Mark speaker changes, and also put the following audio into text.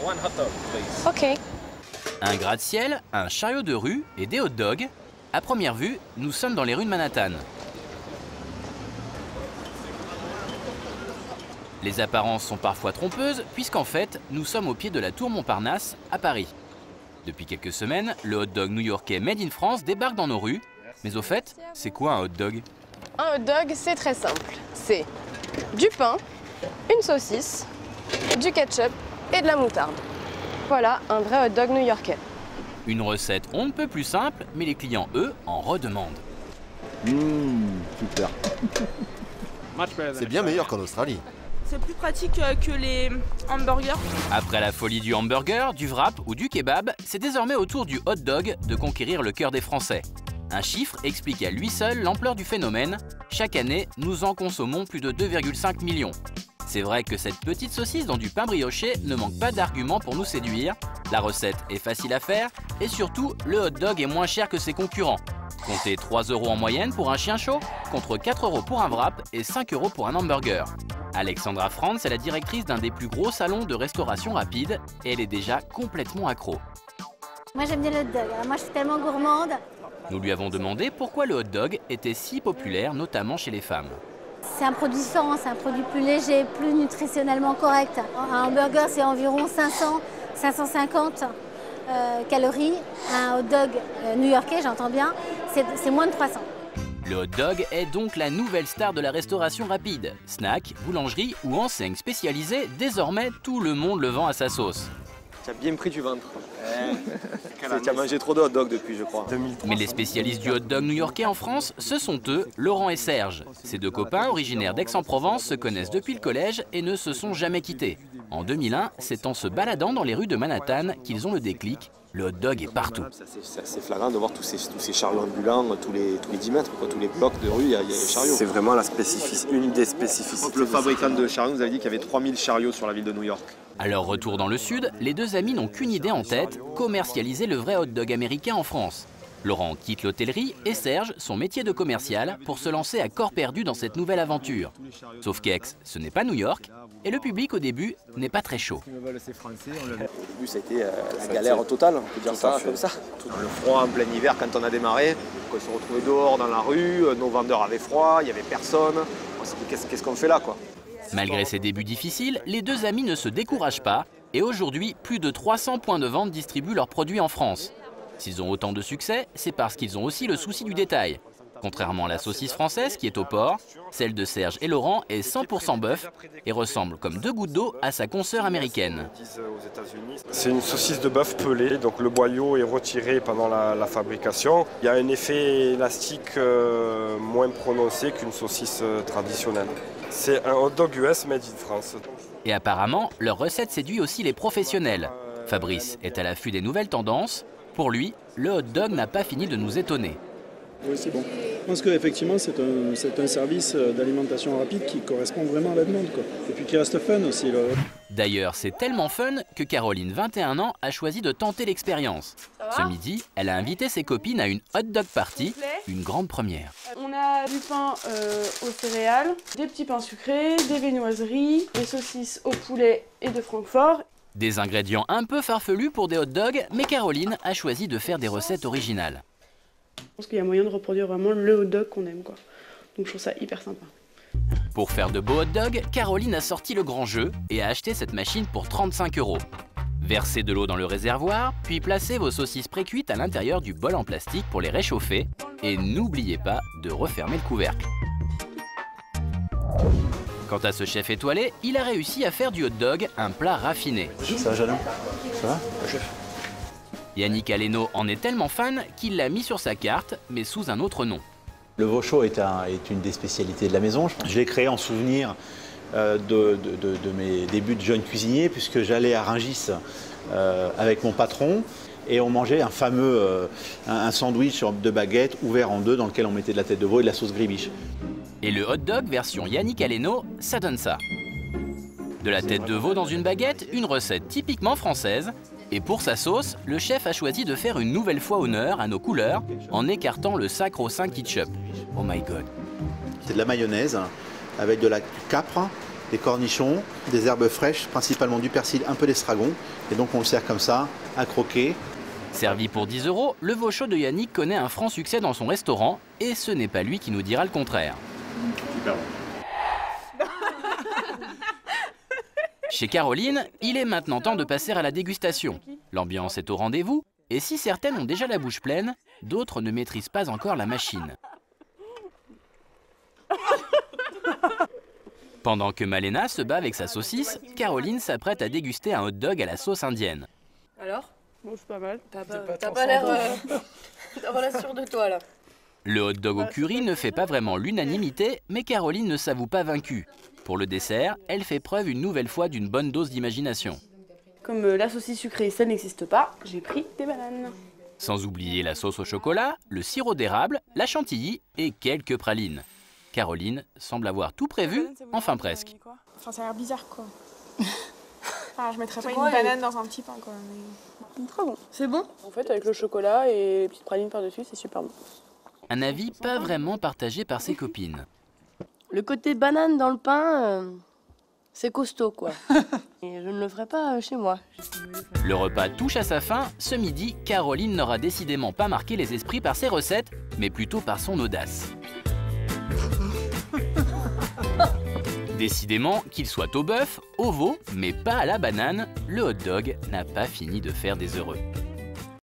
Speaker 1: One hot dog, please.
Speaker 2: Ok.
Speaker 3: Un gratte-ciel, un chariot de rue et des hot dogs. À première vue, nous sommes dans les rues de Manhattan. Les apparences sont parfois trompeuses, puisqu'en fait, nous sommes au pied de la tour Montparnasse, à Paris. Depuis quelques semaines, le hot dog new-yorkais Made in France débarque dans nos rues. Mais au fait, c'est quoi un hot dog?
Speaker 2: Un hot dog, c'est très simple. C'est du pain, une saucisse, du ketchup et de la moutarde. Voilà un vrai hot dog new-yorkais.
Speaker 3: Une recette on ne peut plus simple, mais les clients, eux, en redemandent.
Speaker 4: Super. C'est bien meilleur qu'en Australie.
Speaker 5: C'est plus pratique que les hamburgers.
Speaker 3: Après la folie du hamburger, du wrap ou du kebab, c'est désormais au tour du hot dog de conquérir le cœur des Français. Un chiffre explique à lui seul l'ampleur du phénomène. Chaque année, nous en consommons plus de 2,5 millions. C'est vrai que cette petite saucisse dans du pain brioché ne manque pas d'arguments pour nous séduire. La recette est facile à faire et surtout, le hot dog est moins cher que ses concurrents. Comptez 3 € en moyenne pour un chien chaud, contre 4 € pour un wrap et 5 € pour un hamburger. Alexandra Franz est la directrice d'un des plus gros salons de restauration rapide et elle est déjà complètement accro.
Speaker 6: Moi j'aime bien le hot dog, alors moi je suis tellement gourmande.
Speaker 3: Nous lui avons demandé pourquoi le hot dog était si populaire, notamment chez les femmes.
Speaker 6: C'est un produit différent, c'est un produit plus léger, plus nutritionnellement correct. Un hamburger c'est environ 500-550 calories. Un hot dog new-yorkais, j'entends bien, c'est moins de 300.
Speaker 3: Le hot dog est donc la nouvelle star de la restauration rapide. Snack, boulangerie ou enseigne spécialisée, désormais tout le monde le vend à sa sauce.
Speaker 7: Tu as bien pris du ventre. Tu as mangé trop de hot dog depuis, je crois.
Speaker 3: Mais les spécialistes du hot dog new-yorkais en France, ce sont eux, Laurent et Serge. Ces deux copains, originaires d'Aix-en-Provence, se connaissent depuis le collège et ne se sont jamais quittés. En 2001, c'est en se baladant dans les rues de Manhattan qu'ils ont le déclic. Le hot dog est partout.
Speaker 7: C'est assez flagrant de voir tous ces chariots ambulants, tous les 10 mètres, quoi, tous les blocs de rue, il y a des chariots.
Speaker 8: C'est vraiment une des spécificités.
Speaker 7: Le fabricant de chariots nous avait dit qu'il y avait 3000 chariots sur la ville de New York.
Speaker 3: À leur retour dans le sud, les deux amis n'ont qu'une idée en tête, commercialiser le vrai hot dog américain en France. Laurent quitte l'hôtellerie et Serge son métier de commercial pour se lancer à corps perdu dans cette nouvelle aventure. Sauf qu'Aix, ce n'est pas New York et le public au début n'est pas très chaud.
Speaker 7: Au début, ça a été la galère totale, on peut dire ça comme ça. Dans le froid, en plein hiver, quand on a démarré, on se retrouvait dehors dans la rue, nos vendeurs avaient froid, il n'y avait personne. On s'est dit qu'est-ce qu'on fait là, quoi.
Speaker 3: Malgré ces débuts difficiles, les deux amis ne se découragent pas et aujourd'hui, plus de 300 points de vente distribuent leurs produits en France. S'ils ont autant de succès, c'est parce qu'ils ont aussi le souci du détail. Contrairement à la saucisse française qui est au porc, celle de Serge et Laurent est 100% bœuf et ressemble comme deux gouttes d'eau à sa consoeur américaine.
Speaker 8: C'est une saucisse de bœuf pelée, donc le boyau est retiré pendant la fabrication. Il y a un effet élastique moins prononcé qu'une saucisse traditionnelle. C'est un hot dog US made in France.
Speaker 3: Et apparemment, leur recette séduit aussi les professionnels. Fabrice est à l'affût des nouvelles tendances. Pour lui, le hot dog n'a pas fini de nous étonner.
Speaker 9: Oui, c'est bon. Je pense qu'effectivement, c'est un service d'alimentation rapide qui correspond vraiment à la demande, quoi. Et puis qui reste fun aussi.
Speaker 3: D'ailleurs, c'est tellement fun que Caroline, 21 ans, a choisi de tenter l'expérience. Ce midi, elle a invité ses copines à une hot dog party, une grande première.
Speaker 5: On a du pain aux céréales, des petits pains sucrés, des viennoiseries, des saucisses au poulet et de Francfort.
Speaker 3: Des ingrédients un peu farfelus pour des hot dogs, mais Caroline a choisi de faire des recettes originales.
Speaker 5: Je pense qu'il y a moyen de reproduire vraiment le hot dog qu'on aime, quoi. Donc je trouve ça hyper sympa.
Speaker 3: Pour faire de beaux hot dogs, Caroline a sorti le grand jeu et a acheté cette machine pour 35 €. Versez de l'eau dans le réservoir, puis placez vos saucisses précuites à l'intérieur du bol en plastique pour les réchauffer. Et n'oubliez pas de refermer le couvercle. Quant à ce chef étoilé, il a réussi à faire du hot dog un plat raffiné.
Speaker 10: Ça va, Jeannot? Ça va, le chef?
Speaker 3: Yannick Aleno en est tellement fan qu'il l'a mis sur sa carte, mais sous un autre nom.
Speaker 10: Le veau chaud est une des spécialités de la maison. Je l'ai créé en souvenir de mes débuts de jeune cuisinier, puisque j'allais à Rungis avec mon patron et on mangeait un fameux un sandwich de baguette ouvert en deux dans lequel on mettait de la tête de veau et de la sauce gribiche.
Speaker 3: Et le hot dog version Yannick Aleno, ça donne ça. De la tête de veau dans une baguette, une recette typiquement française. Et pour sa sauce, le chef a choisi de faire une nouvelle fois honneur à nos couleurs en écartant le sacro-saint ketchup. Oh my god.
Speaker 10: C'est de la mayonnaise avec du capre, des cornichons, des herbes fraîches, principalement du persil, un peu d'estragon. Et donc on le sert comme ça, à croquer.
Speaker 3: Servi pour 10 €, le veau chaud de Yannick connaît un franc succès dans son restaurant et ce n'est pas lui qui nous dira le contraire.
Speaker 9: Super bon.
Speaker 3: Chez Caroline, il est maintenant temps de passer à la dégustation. L'ambiance est au rendez-vous et si certaines ont déjà la bouche pleine, d'autres ne maîtrisent pas encore la machine. Pendant que Malena se bat avec sa saucisse, Caroline s'apprête à déguster un hot dog à la sauce indienne.
Speaker 2: Alors?
Speaker 5: Bon, c'est pas mal.
Speaker 2: T'as pas l'air sûre de toi là.
Speaker 3: Le hot dog au curry ne fait pas vraiment l'unanimité, mais Caroline ne s'avoue pas vaincue. Pour le dessert, elle fait preuve une nouvelle fois d'une bonne dose d'imagination.
Speaker 5: Comme la saucisse sucrée, ça n'existe pas, j'ai pris des bananes.
Speaker 3: Sans oublier la sauce au chocolat, le sirop d'érable, la chantilly et quelques pralines. Caroline semble avoir tout prévu, enfin presque.
Speaker 1: Enfin, ça a l'air bizarre, quoi. Enfin, je mettrais pas une banane dans un petit pain, quoi. Mais...
Speaker 2: Très bon. C'est bon?
Speaker 5: En fait, avec le chocolat et les petites pralines par-dessus, c'est super bon.
Speaker 3: Un avis pas vraiment partagé par ses copines.
Speaker 2: Le côté banane dans le pain, c'est costaud, quoi. Et je ne le ferai pas chez moi.
Speaker 3: Le repas touche à sa fin. Ce midi, Caroline n'aura décidément pas marqué les esprits par ses recettes, mais plutôt par son audace. Décidément, qu'il soit au bœuf, au veau, mais pas à la banane, le hot dog n'a pas fini de faire des heureux.